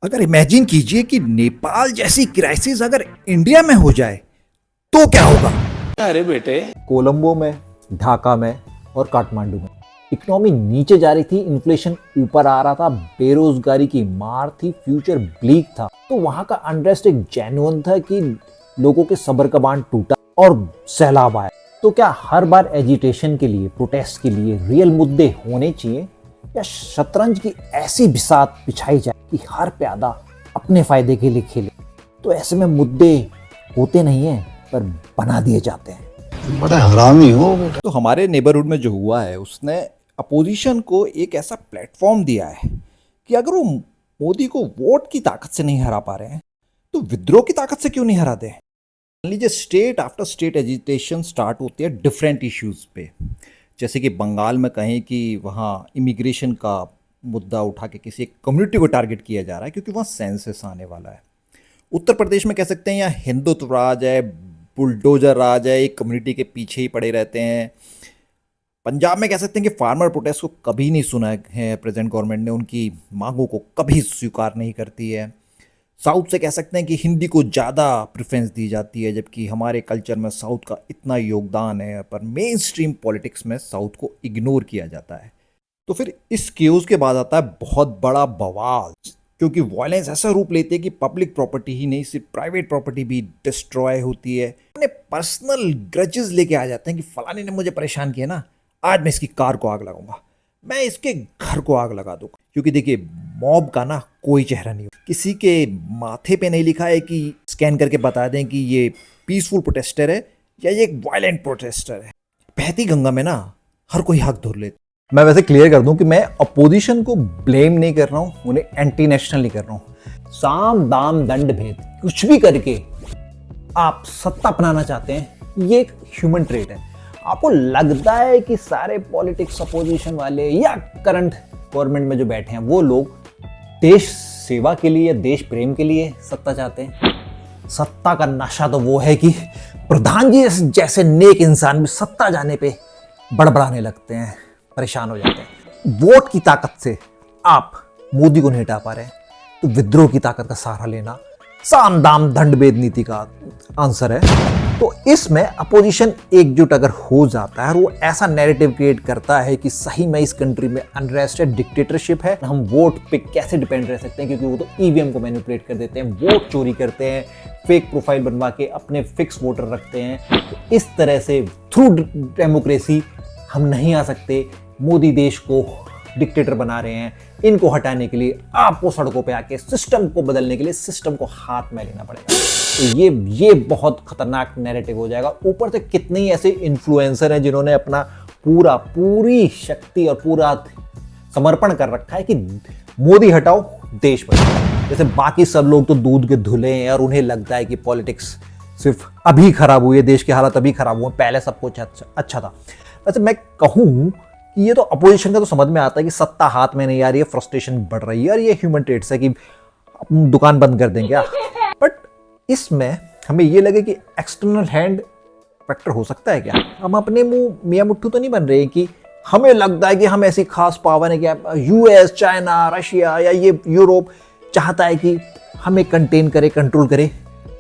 अगर इमेजिन कीजिए कि नेपाल जैसी क्राइसिस अगर इंडिया में हो जाए तो क्या होगा। अरे बेटे, कोलंबो में, ढाका में और काठमांडू में इकोनॉमी नीचे जा रही थी, इन्फ्लेशन ऊपर आ रहा था, बेरोजगारी की मार थी, फ्यूचर ब्लीक था। तो वहां का अनरेस्ट एक जेन्युइन था कि लोगों के सब्र का बांध टूटा और सैलाब आया। तो क्या हर बार एजिटेशन के लिए, प्रोटेस्ट के लिए रियल मुद्दे होने चाहिए, या शतरंज की ऐसी बिसात बिछाई जाए कि हर प्यादा अपने फायदे के लिए खेले? तो ऐसे में मुद्दे होते नहीं हैं पर बना दिए जाते हैं। बड़ा हरामी हो बेटा। तो हमारे नेबरहुड में जो हुआ है उसने अपोजिशन को एक ऐसा प्लेटफॉर्म दिया है कि अगर वो मोदी को वोट की ताकत से नहीं हरा पा रहे हैं तो विद्रोह की ताकत से क्यों नहीं हरा दे। मान लीजिए state after state agitation start होती है डिफरेंट इश्यूज पे, जैसे कि बंगाल में कहें कि वहाँ इमिग्रेशन का मुद्दा उठा के किसी एक कम्युनिटी को टारगेट किया जा रहा है क्योंकि वहाँ सेंसस आने वाला है। उत्तर प्रदेश में कह सकते हैं यहाँ हिंदुत्व राज है, बुलडोजर राज है, एक कम्युनिटी के पीछे ही पड़े रहते हैं। पंजाब में कह सकते हैं कि फार्मर प्रोटेस्ट को कभी नहीं सुना है, प्रेजेंट गवर्नमेंट ने उनकी मांगों को कभी स्वीकार नहीं करती है। साउथ से कह सकते हैं कि हिंदी को ज़्यादा प्रेफरेंस दी जाती है, जबकि हमारे कल्चर में साउथ का इतना योगदान है, पर मेन स्ट्रीम पॉलिटिक्स में साउथ को इग्नोर किया जाता है। तो फिर इस केओस के बाद आता है बहुत बड़ा बवाल, क्योंकि वायलेंस ऐसा रूप लेते हैं कि पब्लिक प्रॉपर्टी ही नहीं, सिर्फ प्राइवेट प्रॉपर्टी भी डिस्ट्रॉय होती है। अपने पर्सनल ग्रजेस लेके आ जाते हैं कि फलाने ने मुझे परेशान किया ना, आज मैं इसकी कार को आग लगाऊंगा, मैं इसके घर को आग लगा दूंगा। क्योंकि देखिए मॉब का ना कोई चेहरा नहीं, किसी के माथे पे नहीं लिखा है कि स्कैन करके बता दें कि ये पीसफुल प्रोटेस्टर है या ये एक वायलेंट प्रोटेस्टर है। बहती गंगा में ना हर कोई हाथ धो लेता। मैं वैसे क्लियर कर दूं कि मैं अपोजिशन को ब्लेम नहीं कर रहा हूं, उन्हें एंटी नेशनल नहीं कर रहा हूं। साम दाम दंड भेद कुछ भी करके आप सत्ता अपनाना चाहते हैं, ये एक ह्यूमन ट्रेट है। आपको लगता है कि सारे पॉलिटिक्स अपोजिशन वाले या करंट गवर्नमेंट में जो बैठे हैं वो लोग देश सेवा के लिए या देश प्रेम के लिए सत्ता चाहते हैं? सत्ता का नशा तो वो है कि प्रधान जी जैसे नेक इंसान भी सत्ता जाने पे बड़बड़ाने लगते हैं, परेशान हो जाते हैं। वोट की ताकत से आप मोदी को नहीं हटा पा रहे हैं तो विद्रोह की ताकत का सहारा लेना साम दाम दंड भेद नीति का आंसर है। तो इसमें अपोजिशन एकजुट अगर हो जाता है और वो ऐसा नैरेटिव क्रिएट करता है कि सही में इस कंट्री में अनरेस्ट है, डिक्टेटरशिप है, हम वोट पे कैसे डिपेंड रह सकते हैं, क्योंकि वो तो ईवीएम को मैनिपुलेट कर देते हैं, वोट चोरी करते हैं, फेक प्रोफाइल बनवा के अपने फिक्स वोटर रखते हैं। तो इस तरह से थ्रू डेमोक्रेसी हम नहीं आ सकते। मोदी देश को डिक्टेटर बना रहे हैं, इनको हटाने के लिए आपको सड़कों पे आके सिस्टम को बदलने के लिए सिस्टम को हाथ में लेना पड़ेगा। तो ये बहुत खतरनाक नैरेटिव हो जाएगा। ऊपर से कितने ही ऐसे इन्फ्लुएंसर हैं जिन्होंने अपना पूरी शक्ति और पूरा समर्पण कर रखा है कि मोदी हटाओ देश बचाओ। जैसे बाकी सब लोग तो दूध के धुले हैं और उन्हें लगता है कि पॉलिटिक्स सिर्फ अभी खराब हुई है, देश के हालात अभी खराब हुए, पहले सब कुछ अच्छा था। वैसे मैं कहूँ कि ये तो अपोजिशन का तो समझ में आता है कि सत्ता हाथ में नहीं आ रही है, फ्रस्ट्रेशन बढ़ रही है और ये ह्यूमन ट्रेट्स है कि दुकान बंद कर देंगे। बट इसमें हमें ये लगे कि एक्सटर्नल हैंड फैक्टर हो सकता है क्या? हम अपने मुंह मियाँ मुट्ठू तो नहीं बन रहे कि हमें लगता है कि हम ऐसी खास पावर है कि यूएस, चाइना, रशिया या ये यूरोप चाहता है कि हमें कंटेन करे, कंट्रोल करे।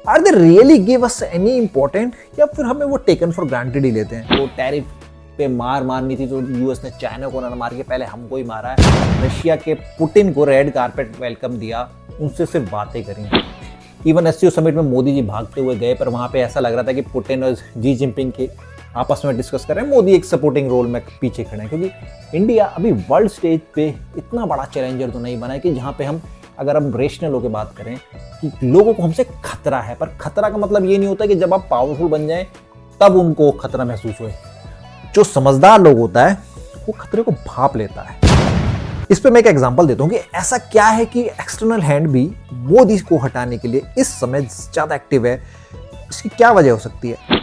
Are they really give us any important, या फिर हमें वो टेकन फॉर ग्रांटेड ही लेते हैं? वो टैरिफ पे मार मारनी थी तो यूएस ने चाइना को ना मार के पहले हमको ही मारा है। रशिया के पुतिन को रेड कारपेट वेलकम दिया, उनसे सिर्फ बातें करी। इवन एससीओ समिट में मोदी जी भागते हुए गए, पर वहाँ पे ऐसा लग रहा था कि पुतिन और जी जिनपिंग के आपस में डिस्कस कर रहे हैं, मोदी एक सपोर्टिंग रोल में पीछे खड़े हैं। क्योंकि इंडिया अभी वर्ल्ड स्टेज पे इतना बड़ा चैलेंजर तो नहीं बना है कि जहाँ पे हम, अगर हम रेशनल होकर बात करें कि लोगों को हमसे खतरा है, पर खतरा का मतलब ये नहीं होता कि जब आप पावरफुल बन जाएं तब उनको खतरा महसूस होए। जो समझदार लोग होता है वो खतरे को भांप लेता है। इस पे मैं एक एग्जांपल देता हूँ कि ऐसा क्या है कि एक्सटर्नल हैंड भी मोदी को हटाने के लिए इस समय ज्यादा एक्टिव है। इसकी क्या वजह हो सकती है?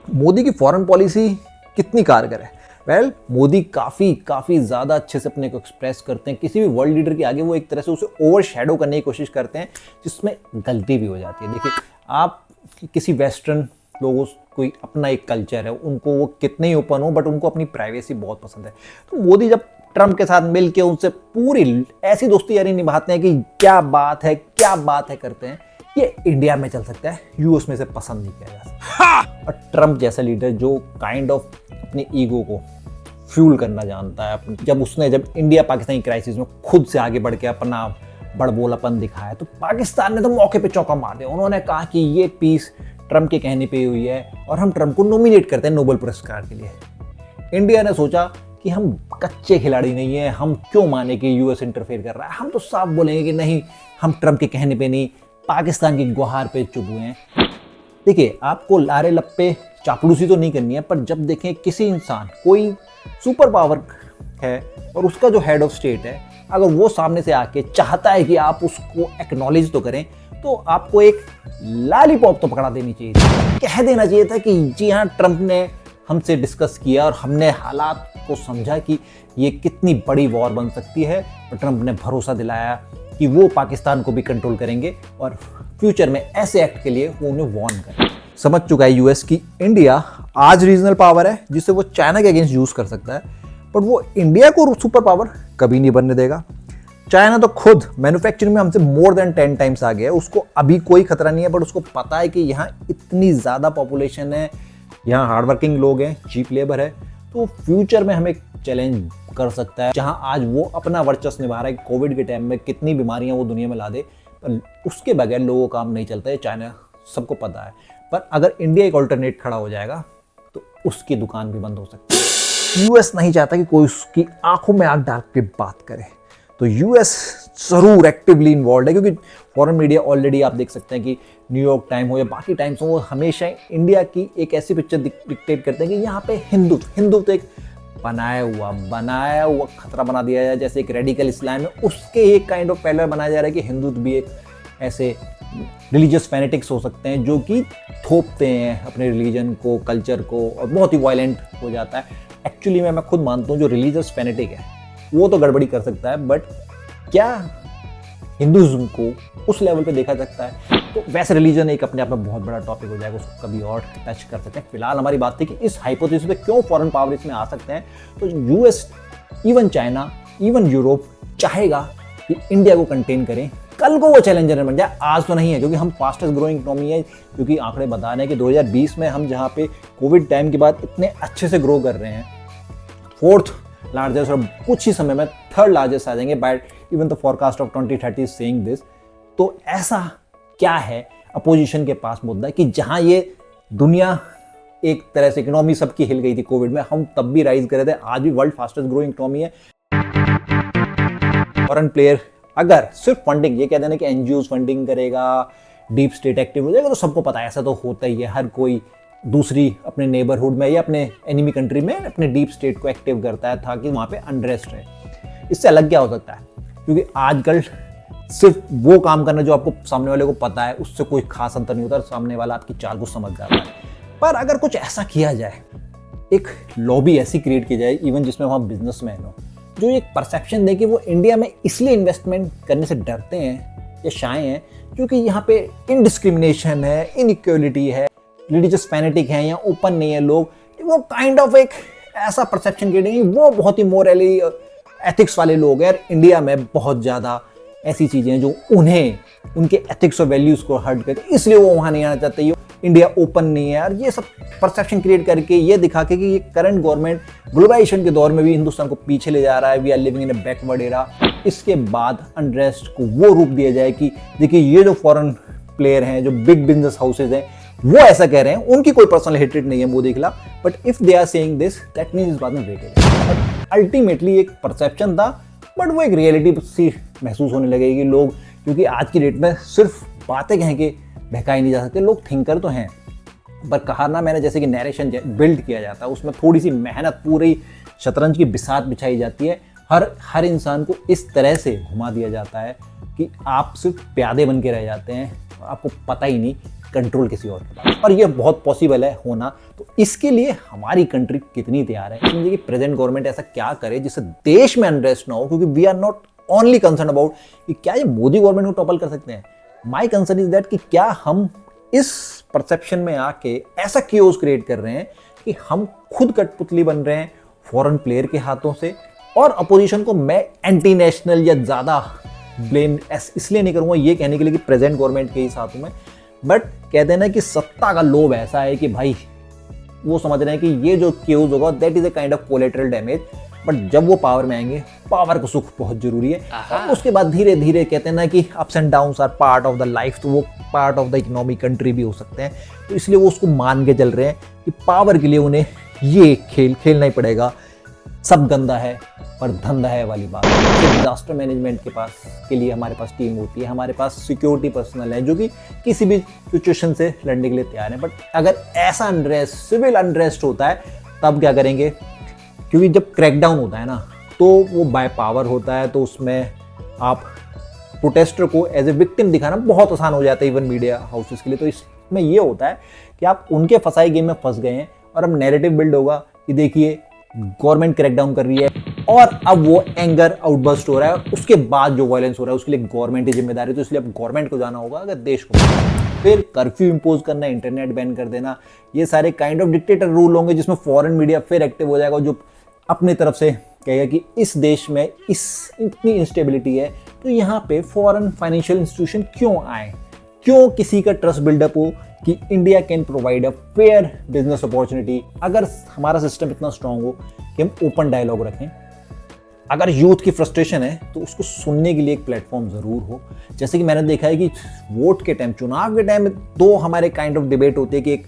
मोदी की फॉरेन पॉलिसी कितनी कारगर है? वेल, मोदी काफी ज्यादा अच्छे से अपने को एक्सप्रेस करते हैं। किसी भी वर्ल्ड लीडर के आगे वो एक तरह से उसे ओवर शैडो करने की कोशिश करते हैं, जिसमें गलती भी हो जाती है। देखिए, आप किसी वेस्टर्न लोगों कोई अपना एक कल्चर है, उनको वो कितने ही ओपन हो बट उनको अपनी प्राइवेसी बहुत पसंद है। तो मोदी जब ट्रम्प के साथ मिलके उनसे पूरी ऐसी दोस्ती यारी निभाते हैं कि क्या बात है करते हैं, ये इंडिया में चल सकता है, यूएस में से पसंद नहीं किया जा सकता। और ट्रम्प जैसा लीडर जो काइंड ऑफ अपने ईगो को फ्यूल करना जानता है, जब इंडिया पाकिस्तान की क्राइसिस में खुद से आगे बढ़ के अपना बड़बोलापन दिखाया, तो पाकिस्तान ने तो मौके पे चौका मार दिया। उन्होंने कहा कि ये पीस ट्रम्प के कहने पे हुई है और हम ट्रम्प को नॉमिनेट करते हैं नोबेल पुरस्कार के लिए। इंडिया ने सोचा कि हम कच्चे खिलाड़ी नहीं है, हम क्यों माने कि यूएस इंटरफेयर कर रहा है, हम तो साफ बोलेंगे कि नहीं, हम ट्रम्प के कहने पे नहीं, पाकिस्तान की गुहार पे चुप हुए हैं। देखिए, आपको लारे लप्पे चापलूसी तो नहीं करनी है, पर जब देखें किसी इंसान कोई सुपर पावर है और उसका जो हेड ऑफ स्टेट है, अगर वो सामने से आके चाहता है कि आप उसको एक्नॉलेज तो करें, तो आपको एक लॉलीपॉप तो पकड़ा देनी चाहिए थी, कह देना चाहिए था कि जी हाँ, ट्रम्प ने हमसे डिस्कस किया और हमने हालात को समझा कि ये कितनी बड़ी वॉर बन सकती है, और ट्रम्प ने भरोसा दिलाया कि वो पाकिस्तान को भी कंट्रोल करेंगे और फ्यूचर में ऐसे एक्ट के लिए वो उन्हें वार्न करें। समझ चुका है यूएस की इंडिया आज रीजनल पावर है जिसे वो चाइना के अगेंस्ट यूज कर सकता है, बट वो इंडिया को सुपर पावर कभी नहीं बनने देगा। चाइना तो खुद मैन्युफैक्चरिंग में हमसे मोर देन 10 टाइम्स आ गया है, उसको अभी कोई खतरा नहीं है, बट उसको पता है कि यहाँ इतनी ज़्यादा पॉपुलेशन है, यहाँ हार्डवर्किंग लोग हैं, चीप लेबर है, तो फ्यूचर में हमें चैलेंज कर सकता है। जहाँ आज वो अपना वर्चस्व निभा रहा है, कोविड के टाइम में कितनी बीमारियाँ वो दुनिया में ला दे, पर उसके बगैर लोगों का काम नहीं चलता है, चाइना सबको पता है। पर अगर इंडिया एक ऑल्टरनेट खड़ा हो जाएगा तो उसकी दुकान भी बंद हो सकती है। यूएस नहीं चाहता कि कोई उसकी आंखों में आंख डाल के बात करे, तो यूएस जरूर एक्टिवली इन्वॉल्व है, क्योंकि फॉरेन मीडिया ऑलरेडी आप देख सकते हैं कि न्यूयॉर्क टाइम हो या बाकी टाइम्स हो, वो हमेशा इंडिया की एक ऐसी पिक्चर डिक्टेट करते हैं कि यहाँ पे हिंदुत्व एक बनाया हुआ खतरा बना दिया जाए, जैसे एक रेडिकल इस्लाम है उसके एक काइंड ऑफ पैरलल बनाया जा रहा है कि हिंदुत्व भी एक ऐसे रिलीजियस फैनेटिक्स हो सकते हैं जो कि थोपते हैं अपने रिलीजन को, कल्चर को, और बहुत ही वायलेंट हो जाता है। एक्चुअली मैं खुद मानता हूँ जो रिलीजियस फैनेटिक है वो तो गड़बड़ी कर सकता है, बट क्या हिंदुइज्म को उस लेवल पे देखा सकता है? तो वैसे रिलीजन एक अपने आप में बहुत बड़ा टॉपिक हो जाएगा, उसको कभी और टच कर सकते हैं। फिलहाल हमारी बात थी कि इस हाइपोथेसिस पे क्यों फॉरेन पावर इसमें आ सकते हैं। तो US, even China, even Europe चाहेगा कि इंडिया को कंटेन करें, कल को वो चैलेंजर बन जाए। आज तो नहीं है, क्योंकि हम फास्टेस्ट ग्रोइंग इकोनॉमी है, क्योंकि आंकड़े बता रहे हैं कि 2020 में हम जहाँ पे कोविड टाइम के बाद इतने अच्छे से ग्रो कर रहे हैं, 4th लार्जेस्ट और कुछ ही समय में 3rd लार्जेस्ट आ जाएंगे by even the forecast of 2030 saying this. तो ऐसा क्या है अपोजिशन के पास मुद्दा कि जहां ये दुनिया एक तरह से इकोनॉमी सबकी हिल गई थी कोविड में, हम तब भी राइज कर रहे थे, आज भी वर्ल्ड फास्टेस्ट ग्रोइंग इकोनॉमी है। फॉरेन प्लेयर अगर सिर्फ फंडिंग, ये कह देना कि एनजीओज फंडिंग करेगा, डीप स्टेट एक्टिव हो जाएगा, तो सबको पता है ऐसा तो होता ही है। हर कोई दूसरी अपने नेबरहुड में या अपने एनिमी कंट्री में अपने डीप स्टेट को एक्टिव करता है ताकि वहाँ पे अनरेस्ट रहे। इससे अलग क्या हो सकता है? क्योंकि आजकल सिर्फ वो काम करना जो आपको सामने वाले को पता है, उससे कोई खास अंतर नहीं होता, सामने वाला आपकी चाल को समझ जाता है। पर अगर कुछ ऐसा किया जाए, एक लॉबी ऐसी क्रिएट की जाए इवन जिसमें वहाँ बिजनेसमैन हो, जो एक परसेप्शन दे कि वो इंडिया में इसलिए इन्वेस्टमेंट करने से डरते हैं या शाये हैं क्योंकि यहाँ पे इनडिस्क्रिमिनेशन है, इनइक्वलिटी है, रिलीजियस फैनेटिक हैं या ओपन नहीं है लोग, वो काइंड ऑफ एक ऐसा परसेप्शन क्रिएट है, वो बहुत ही मोरली एथिक्स वाले लोग हैं। इंडिया में बहुत ज़्यादा ऐसी चीज़ें हैं जो उन्हें उनके एथिक्स और वैल्यूज़ को हर्ट करते, इसलिए वो वहाँ नहीं आना चाहते। ये इंडिया ओपन नहीं है, और ये सब परसेप्शन क्रिएट करके ये दिखा के कि ये करंट गवर्नमेंट ग्लोबलाइजेशन के दौर में भी हिंदुस्तान को पीछे ले जा रहा है, we are living in a backward era. इसके बाद अनरेस्ट को वो रूप दिया जाए कि देखिए ये जो फॉरेन प्लेयर हैं, जो बिग बिजनेस हाउसेज हैं, वो ऐसा कह रहे हैं, उनकी कोई पर्सनल हेट्रेड नहीं है मोदी के खिलाफ, but if they are saying this that means इस बात में वेटेज है। अल्टीमेटली एक परसेप्शन था, बट वो एक रियलिटी सी महसूस होने लगेगी। लोग, क्योंकि आज की डेट में सिर्फ बातें कह के बहकाई नहीं जा सकते, लोग थिंकर तो हैं, पर कहा ना मैंने जैसे कि नैरेशन बिल्ड किया जाता है, उसमें थोड़ी सी मेहनत, पूरी शतरंज की बिसात बिछाई जाती है। हर इंसान को इस तरह से घुमा दिया जाता है कि आप सिर्फ प्यादे बन के रह जाते हैं, आपको पता ही नहीं कंट्रोल किसी और के पास। और ये बहुत पॉसिबल है होना, तो इसके लिए हमारी कंट्री कितनी तैयार है? समझिए कि प्रेजेंट गवर्नमेंट ऐसा क्या करे जिससे देश में अनरेस्ट ना हो, क्योंकि we are not only concern about कि क्या ये मोदी गवर्नमेंट को टॉपल कर सकते हैं। माई कंसर्न इज दैट कि क्या हम इस परसेप्शन में आके ऐसा क्योस क्रिएट कर रहे हैं कि हम खुद कठपुतली बन रहे हैं फॉरेन प्लेयर के हाथों से। और अपोजिशन को मैं एंटी नेशनल या ज़्यादा ब्लेम इसलिए नहीं करूँगा ये कहने के लिए कि प्रेजेंट गवर्नमेंट के ही साथ हूँ मैं, बट कहते हैं ना कि सत्ता का लोभ ऐसा है कि भाई वो समझ रहे हैं कि ये जो क्योस होगा that is a kind of collateral damage, but जब वो पावर में आएंगे, पावर का सुख बहुत जरूरी है। और उसके बाद धीरे धीरे कहते हैं ना कि ups and downs are part of the life, तो वो part of the economy country भी हो सकते हैं। तो इसलिए वो उसको मान के चल रहे हैं कि पावर के लिए उन्हें ये खेल खेलना ही पड़ेगा। सब गंदा है पर धंधा है वाली बात। डिजास्टर मैनेजमेंट के लिए हमारे पास टीम होती है, हमारे पास सिक्योरिटी पर्सनल है जो कि किसी भी सिचुएशन से लड़ने के लिए तैयार है। बट अगर ऐसा अनरेस्ट, सिविल अनरेस्ट होता है तब क्या करेंगे? क्योंकि जब क्रैकडाउन होता है ना तो वो बाय पावर होता है, तो उसमें आप प्रोटेस्टर को एज ए विक्टिम दिखाना बहुत आसान हो जाता है इवन मीडिया हाउसेस के लिए। तो इसमें ये होता है कि आप उनके फंसाई गेम में फंस गए हैं और अब नैरेटिव बिल्ड होगा कि देखिए गवर्नमेंट क्रैकडाउन कर रही है और अब वो एंगर आउटबर्स्ट हो रहा है, उसके बाद जो वायलेंस हो रहा है उसके लिए गवर्नमेंट की जिम्मेदारी। तो इसलिए अब गवर्नमेंट को जाना होगा अगर देश को। फिर कर्फ्यू इंपोज करना, इंटरनेट बैन कर देना, ये सारे काइंड ऑफ डिक्टेटर रूल होंगे जिसमें फॉरेन मीडिया फिर एक्टिव हो जाएगा, जो अपनी तरफ से कहेगा कि इस देश में इतनी इंस्टेबिलिटी है तो यहाँ पे फॉरेन फाइनेंशियल इंस्टीट्यूशन क्यों आए, क्यों किसी का ट्रस्ट बिल्डअप हो कि India can provide a fair business opportunity. अगर हमारा सिस्टम इतना स्ट्रांग हो कि हम ओपन डायलॉग रखें, अगर यूथ की फ्रस्ट्रेशन है तो उसको सुनने के लिए एक प्लेटफॉर्म ज़रूर हो। जैसे कि मैंने देखा है कि वोट के टाइम, चुनाव के टाइम दो हमारे काइंड ऑफ डिबेट होती है कि एक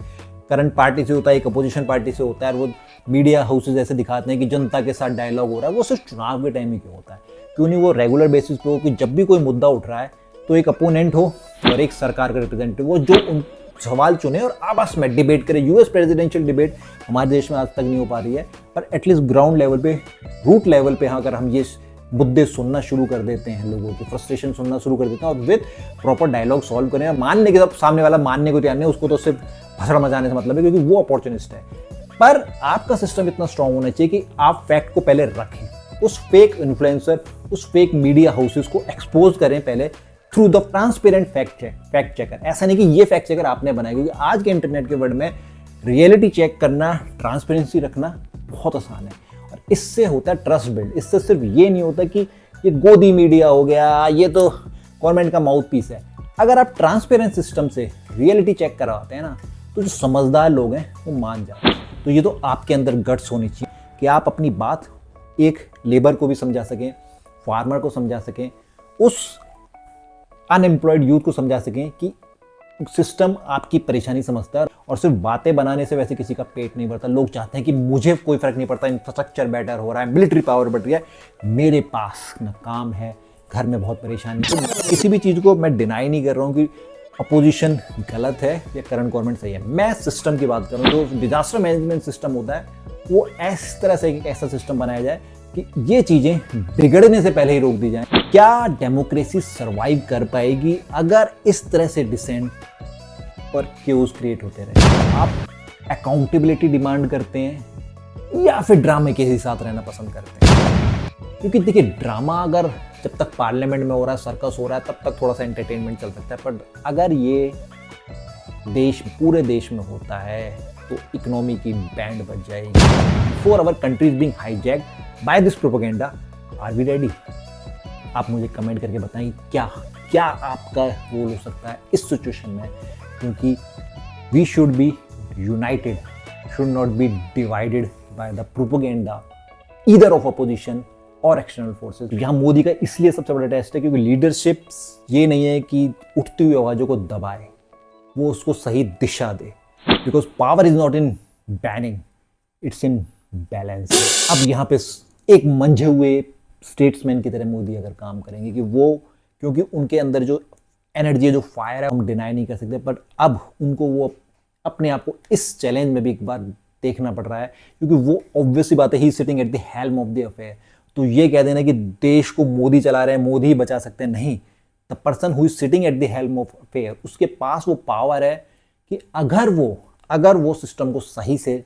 करंट पार्टी से होता है, एक अपोजिशन पार्टी से होता है, और वो मीडिया हाउसेज ऐसे दिखाते हैं कि जनता के साथ डायलॉग हो रहा है। वो सिर्फ चुनाव के टाइम ही क्यों होता है? क्यों नहीं वो रेगुलर बेसिस पे हो कि जब भी कोई मुद्दा उठ रहा है तो एक अपोनेंट हो और एक सरकार का रिप्रेजेंटेटिव हो जो उन सवाल चुने और आपस में डिबेट करे। यूएस प्रेसिडेंशियल डिबेट हमारे देश में आज तक नहीं हो पा रही है, पर एटलीस्ट ग्राउंड लेवल पे, रूट लेवल पे अगर हम ये मुद्दे सुनना शुरू कर देते हैं, लोगों की फ्रस्ट्रेशन सुनना शुरू कर देते हैं और विद प्रॉपर डायलॉग सॉल्व करें, मानने के, सब सामने वाला मानने को तैयार नहीं, उसको तो सिर्फ भसड़ मचाने से मतलब है क्योंकि वो अपॉर्चुनिस्ट है। पर आपका सिस्टम इतना स्ट्रांग होना चाहिए कि आप फैक्ट को पहले रखें, उस फेक इन्फ्लुएंसर, उस फेक मीडिया हाउसेस को एक्सपोज करें पहले through the transparent fact checker. ऐसा नहीं कि ये फैक्ट चेकर आपने बनाया, क्योंकि आज के इंटरनेट के वर्ल्ड में रियलिटी चेक करना, ट्रांसपेरेंसी रखना बहुत आसान है और इससे होता है ट्रस्ट बिल्ड। इससे सिर्फ ये नहीं होता कि ये गोदी मीडिया हो गया, ये तो गवर्नमेंट का माउथ पीस है। अगर आप ट्रांसपेरेंट सिस्टम से रियलिटी चेक करवाते हैं ना तो जो समझदार लोग हैं वो मान जाते हैं। तो ये तो आपके अंदर गट्स होनी चाहिए कि आप अपनी बात एक लेबर को भी समझा सकें, फार्मर को समझा सकें, उस अनएम्प्लॉयड यूथ को समझा सकें कि सिस्टम आपकी परेशानी समझता है। और सिर्फ बातें बनाने से वैसे किसी का पेट नहीं भरता। लोग चाहते हैं कि मुझे कोई फर्क नहीं पड़ता, इंफ्रास्ट्रक्चर बेटर हो रहा है, मिलिट्री पावर बढ़ रही है, मेरे पास ना काम है, घर में बहुत परेशानी। तो किसी भी चीज़ को मैं डिनाई नहीं कर रहा हूँ कि अपोजिशन गलत है या करंट गवर्नमेंट सही है, मैं सिस्टम की बात कर रहा हूँ। जो डिजास्टर मैनेजमेंट सिस्टम होता है वो इस तरह से एक ऐसा सिस्टम बनाया जाए कि ये चीज़ें बिगड़ने से पहले ही रोक दी जाएं। क्या डेमोक्रेसी सरवाइव कर पाएगी अगर इस तरह से डिसेंट और क्यूज क्रिएट होते रहे? आप अकाउंटेबिलिटी डिमांड करते हैं या फिर ड्रामे के ही साथ रहना पसंद करते हैं? क्योंकि देखिए, ड्रामा अगर जब तक पार्लियामेंट में हो रहा है, सर्कस हो रहा है, तब तक थोड़ा सा एंटरटेनमेंट चल सकता है, पर अगर ये पूरे देश में होता है तो इकोनॉमी की बैंड बज जाएगी। For our country is being hijacked by this propaganda, are we ready? आप मुझे कमेंट करके बताएं क्या आपका रोल हो सकता है इस सिचुएशन में, क्योंकि we should be united, should not be divided by the propaganda either of opposition और एक्सटर्नल फोर्सेस। यहाँ मोदी का इसलिए सबसे बड़ा टेस्ट है क्योंकि लीडरशिप ये नहीं है कि उठती हुई आवाज़ों को दबाए, वो उसको सही दिशा दे। Because power is not in banning, it's in balance. अब यहाँ पे एक मंझे हुए स्टेट्समैन की तरह मोदी अगर काम करेंगे कि वो, क्योंकि उनके अंदर जो एनर्जी है, जो फायर है, हम डिनाई नहीं कर सकते, बट अब उनको वो अपने आप को इस चैलेंज में भी एक बार देखना पड़ रहा है, क्योंकि वो ऑब्वियसली बात है, he sitting at the helm of the affair. तो ये कह देना कि देश को मोदी चला रहे हैं, मोदी ही बचा सकते हैं, नहीं। The person who is sitting at the helm of affair, उसके पास वो पावर है कि अगर वो सिस्टम को सही से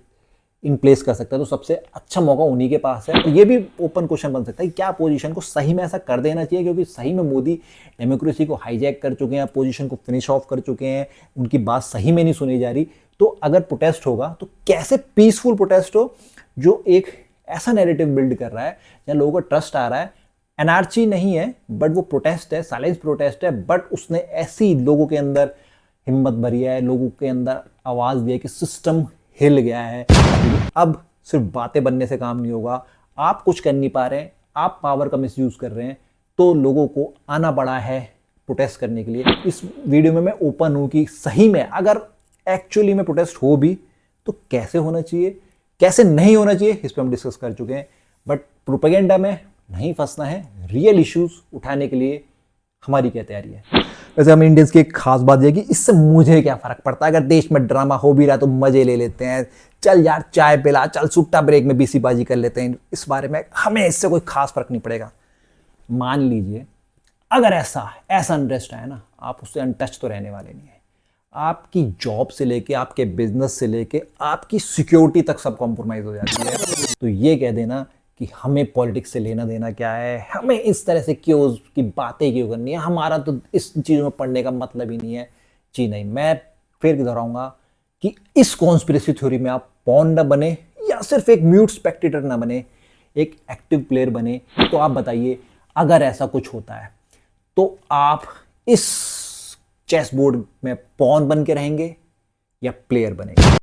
इन प्लेस कर सकता है, तो सबसे अच्छा मौका उन्हीं के पास है। तो ये भी ओपन क्वेश्चन बन सकता है कि क्या अपोजिशन को सही में ऐसा कर देना चाहिए, क्योंकि सही में मोदी डेमोक्रेसी को हाईजैक कर चुके हैं, अपोजिशन को फिनिश ऑफ कर चुके हैं, उनकी बात सही में नहीं सुनी जा रही। तो अगर प्रोटेस्ट होगा तो कैसे पीसफुल प्रोटेस्ट हो, जो एक ऐसा नैरेटिव बिल्ड कर रहा है जहाँ लोगों का ट्रस्ट आ रहा है। एनआरसी नहीं है बट वो प्रोटेस्ट है, साइलेंस प्रोटेस्ट है, बट उसने ऐसी लोगों के अंदर हिम्मत भरी है, लोगों के अंदर आवाज़ दी है कि सिस्टम हिल गया है। अब सिर्फ बातें बनने से काम नहीं होगा, आप कुछ कर नहीं पा रहे हैं, आप पावर का मिसयूज कर रहे हैं, तो लोगों को आना पड़ा है प्रोटेस्ट करने के लिए। इस वीडियो में मैं ओपन हूँ कि सही में अगर एक्चुअली में प्रोटेस्ट हो भी तो कैसे होना चाहिए, कैसे नहीं होना चाहिए, इस पर हम डिस्कस कर चुके हैं। बट प्रोपेगेंडा में नहीं फंसना है, रियल इश्यूज उठाने के लिए हमारी क्या तैयारी है। वैसे हम इंडियंस की एक खास बात यह कि इससे मुझे क्या फर्क पड़ता है, अगर देश में ड्रामा हो भी रहा तो मजे ले लेते हैं, चल यार चाय पिला, चल सुट्टा ब्रेक में बीसीबाजी कर लेते हैं, इस बारे में हमें इससे कोई खास फर्क नहीं पड़ेगा। मान लीजिए अगर ऐसा इंटरेस्ट है ना, आप उससे अनटच तो रहने वाले नहीं है। आपकी जॉब से लेके, आपके बिजनेस से लेके, आपकी सिक्योरिटी तक सब कॉम्प्रोमाइज हो जाती है। तो ये कह देना कि हमें पॉलिटिक्स से लेना देना क्या है, हमें इस तरह से क्यों की बातें क्यों करनी है, हमारा तो इस चीज़ों में पढ़ने का मतलब ही नहीं है। जी नहीं, मैं फिर दोहराऊंगा कि इस कॉन्स्पिरेसी थ्योरी में आप पॉन न बने या सिर्फ एक म्यूट स्पेक्टेटर ना बने, एक एक्टिव प्लेयर बने। तो आप बताइए अगर ऐसा कुछ होता है तो आप इस चेस बोर्ड में पॉन बन के रहेंगे या प्लेयर बनेंगे।